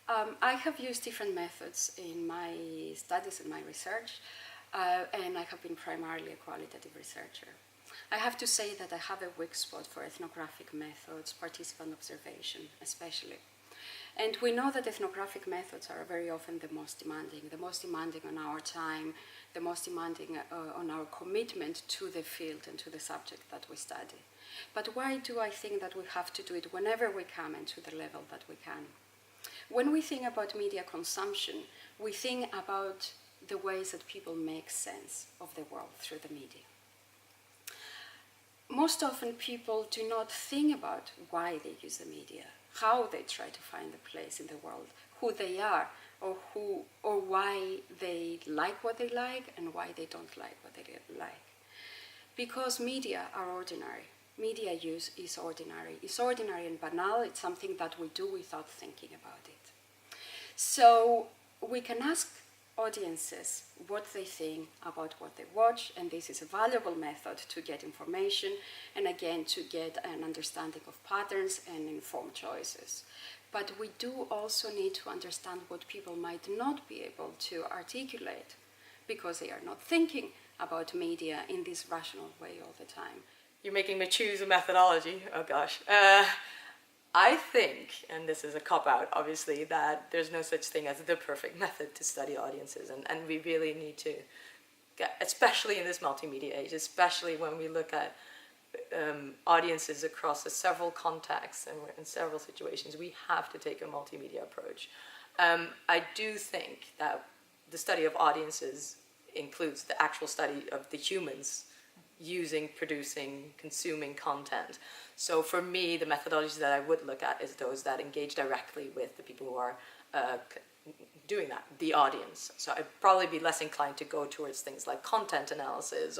I have used different methods in my studies and my research, and I have been primarily a qualitative researcher. I have to say that I have a weak spot for ethnographic methods, participant observation especially. And we know that ethnographic methods are very often the most demanding on our time, the most demanding on our commitment to the field and to the subject that we study. But why do I think that we have to do it whenever we can and to the level that we can? When we think about media consumption, we think about the ways that people make sense of the world through the media. Most often people do not think about why they use the media, how they try to find a place in the world, who they are, or why they like what they like and why they don't like what they like. Because media are ordinary. Media use is ordinary. It's ordinary and banal. It's something that we do without thinking about it. So we can ask audiences what they think about what they watch, and this is a valuable method to get information and again to get an understanding of patterns and informed choices. But we do also need to understand what people might not be able to articulate because they are not thinking about media in this rational way all the time. You're making me choose a methodology. Oh gosh. I think, and this is a cop-out obviously, that there's no such thing as the perfect method to study audiences, and we really need to get, especially in this multimedia age, especially when we look at audiences across several contexts and in several situations, we have to take a multimedia approach. I do think that the study of audiences includes the actual study of the humans using, producing, consuming content. So for me, the methodologies that I would look at is those that engage directly with the people who are doing that, the audience. So I'd probably be less inclined to go towards things like content analysis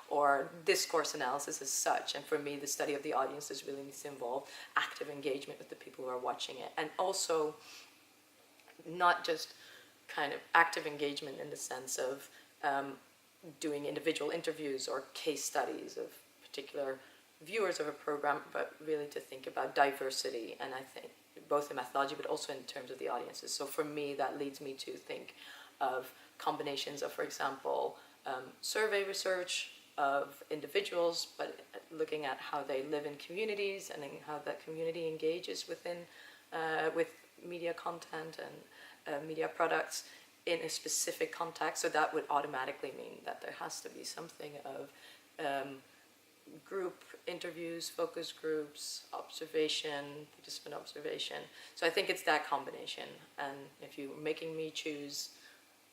or discourse analysis as such. And for me, the study of the audiences really needs to involve active engagement with the people who are watching it. And also not just kind of active engagement in the sense of doing individual interviews or case studies of particular viewers of a program, but really to think about diversity, and I think both in methodology but also in terms of the audiences. So for me, that leads me to think of combinations of, for example, survey research of individuals, but looking at how they live in communities and how that community engages within with media content and media products in a specific context. So that would automatically mean that there has to be something of group interviews, focus groups, observation, participant observation. So I think it's that combination. And if you're making me choose,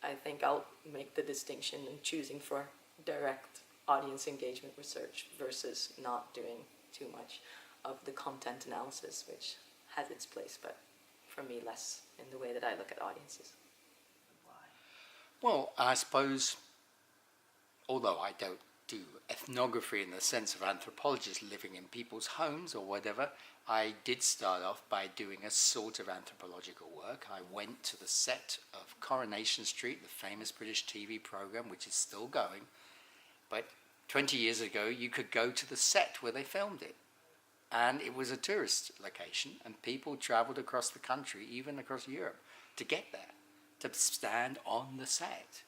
I think I'll make the distinction in choosing for direct audience engagement research versus not doing too much of the content analysis, which has its place, but for me less in the way that I look at audiences. Well, I suppose, although I don't do ethnography in the sense of anthropologists living in people's homes or whatever, I did start off by doing a sort of anthropological work. I went to the set of Coronation Street, the famous British TV program, which is still going. But 20 years ago, you could go to the set where they filmed it. And it was a tourist location, and people traveled across the country, even across Europe, to get there, to stand on the set.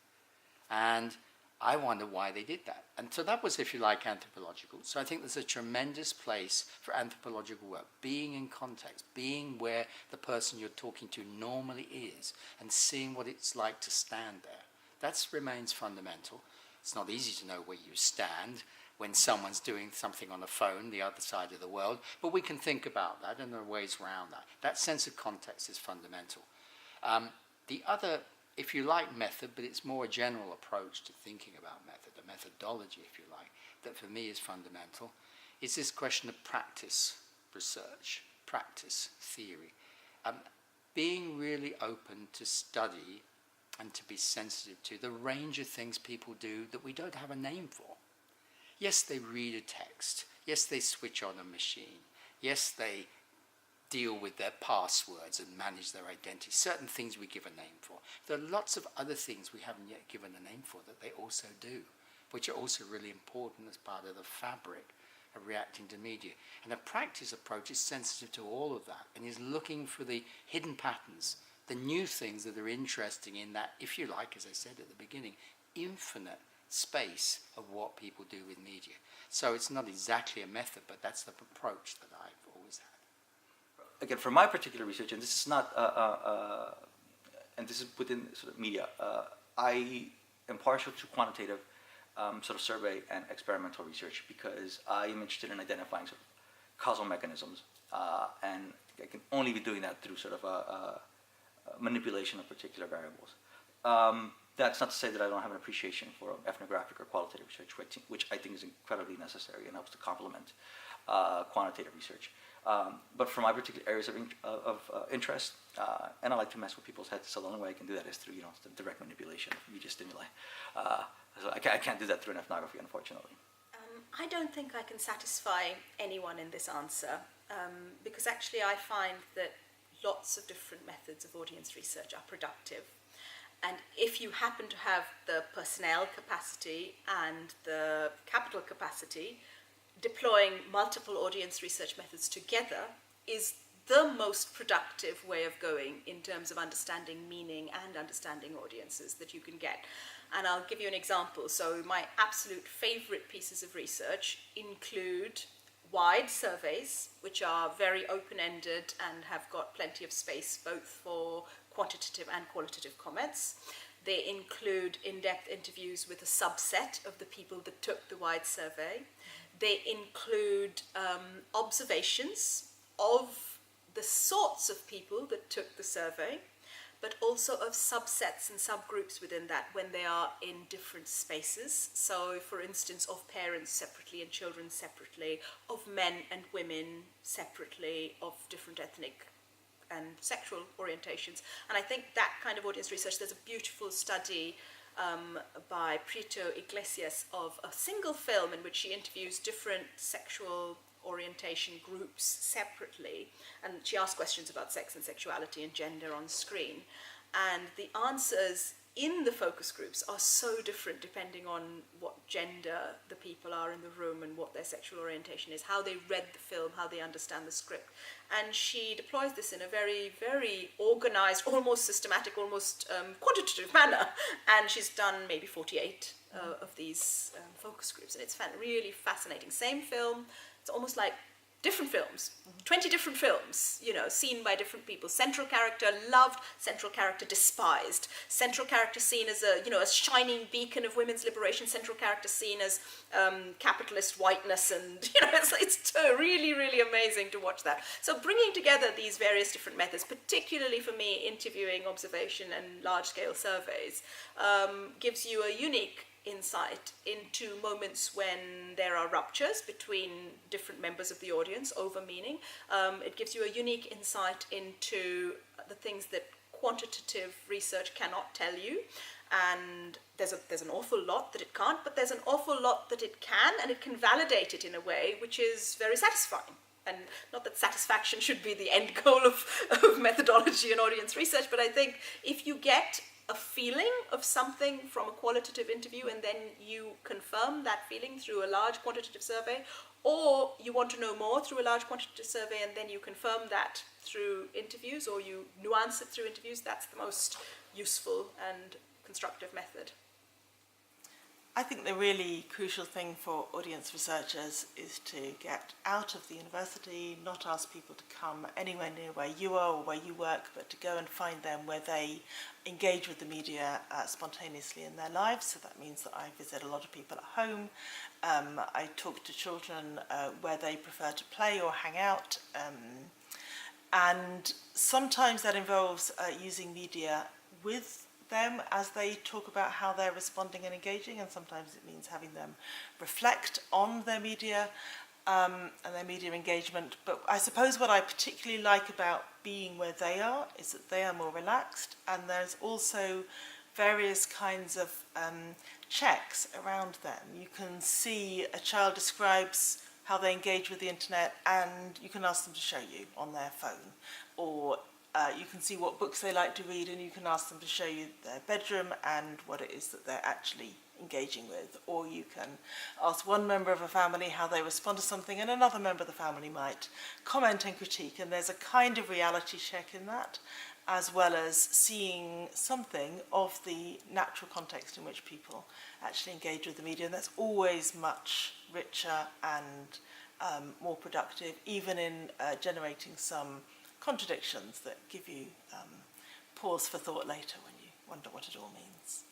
And I wonder why they did that. And so that was, if you like, anthropological. So I think there's a tremendous place for anthropological work, being in context, being where the person you're talking to normally is, and seeing what it's like to stand there. That remains fundamental. It's not easy to know where you stand when someone's doing something on a phone the other side of the world, but we can think about that, and there are ways around that. That sense of context is fundamental. The other, if you like, method, but it's more a general approach to thinking about method, a methodology, if you like, that for me is fundamental, is this question of practice research, practice theory. Being really open to study and to be sensitive to the range of things people do that we don't have a name for. Yes, they read a text. Yes, they switch on a machine. Yes, they deal with their passwords and manage their identity. Certain things we give a name for. There are lots of other things we haven't yet given a name for that they also do, which are also really important as part of the fabric of reacting to media. And a practice approach is sensitive to all of that and is looking for the hidden patterns the new things that are interesting in that, if you like, as I said at the beginning, infinite space of what people do with media. So it's not exactly a method, but that's the approach that I've always had. Again, for my particular research, and this is not, and this is within sort of media, I am partial to quantitative sort of survey and experimental research because I am interested in identifying sort of causal mechanisms, and I can only be doing that through sort of a manipulation of particular variables. That's not to say that I don't have an appreciation for ethnographic or qualitative research, which I think is incredibly necessary and helps to complement quantitative research. But for my particular areas of interest, and I like to mess with people's heads, so the only way I can do that is through the direct manipulation of media stimuli. So I can't do that through an ethnography, unfortunately. I don't think I can satisfy anyone in this answer, because actually I find that lots of different methods of audience research are productive. And if you happen to have the personnel capacity and the capital capacity, deploying multiple audience research methods together is the most productive way of going in terms of understanding meaning and understanding audiences that you can get. And I'll give you an example. So my absolute favorite pieces of research include wide surveys, which are very open-ended and have got plenty of space both for quantitative and qualitative comments. They include in-depth interviews with a subset of the people that took the wide survey. They include observations of the sorts of people that took the survey, but also of subsets and subgroups within that when they are in different spaces. So, for instance, of parents separately and children separately, of men and women separately, of different ethnic and sexual orientations. And I think that kind of audience research, there's a beautiful study by Prieto Iglesias of a single film in which she interviews different sexual orientation groups separately, and she asks questions about sex and sexuality and gender on screen, and the answers in the focus groups are so different depending on what gender the people are in the room and what their sexual orientation is, how they read the film, how they understand the script. And she deploys this in a very, very organized, almost systematic, almost quantitative manner. And she's done maybe 48 of these focus groups. And it's really fascinating. Same film, it's almost like different films, 20 different films, seen by different people. Central character loved, central character despised. Central character seen as a shining beacon of women's liberation. Central character seen as capitalist whiteness, and it's really, really amazing to watch that. So bringing together these various different methods, particularly for me, interviewing, observation, and large-scale surveys, gives you a unique insight into moments when there are ruptures between different members of the audience over meaning. It gives you a unique insight into the things that quantitative research cannot tell you, and there's an awful lot that it can't, but there's an awful lot that it can, and it can validate it in a way which is very satisfying. And not that satisfaction should be the end goal of methodology and audience research, but I think if you get a feeling of something from a qualitative interview and then you confirm that feeling through a large quantitative survey, or you want to know more through a large quantitative survey and then you confirm that through interviews, or you nuance it through interviews, that's the most useful and constructive method. I think the really crucial thing for audience researchers is to get out of the university, not ask people to come anywhere near where you are or where you work, but to go and find them where they engage with the media spontaneously in their lives. So that means that I visit a lot of people at home. I talk to children where they prefer to play or hang out. And sometimes that involves using media with them as they talk about how they're responding and engaging, and sometimes it means having them reflect on their media and their media engagement. But I suppose what I particularly like about being where they are is that they are more relaxed, and there's also various kinds of checks around them. You can see a child describes how they engage with the internet, and you can ask them to show you on their phone, or you can see what books they like to read, and you can ask them to show you their bedroom and what it is that they're actually engaging with. Or you can ask one member of a family how they respond to something, and another member of the family might comment and critique, and there's a kind of reality check in that. as well as seeing something of the natural context in which people actually engage with the media. And that's always much richer and more productive, even in generating some contradictions that give you pause for thought later when you wonder what it all means.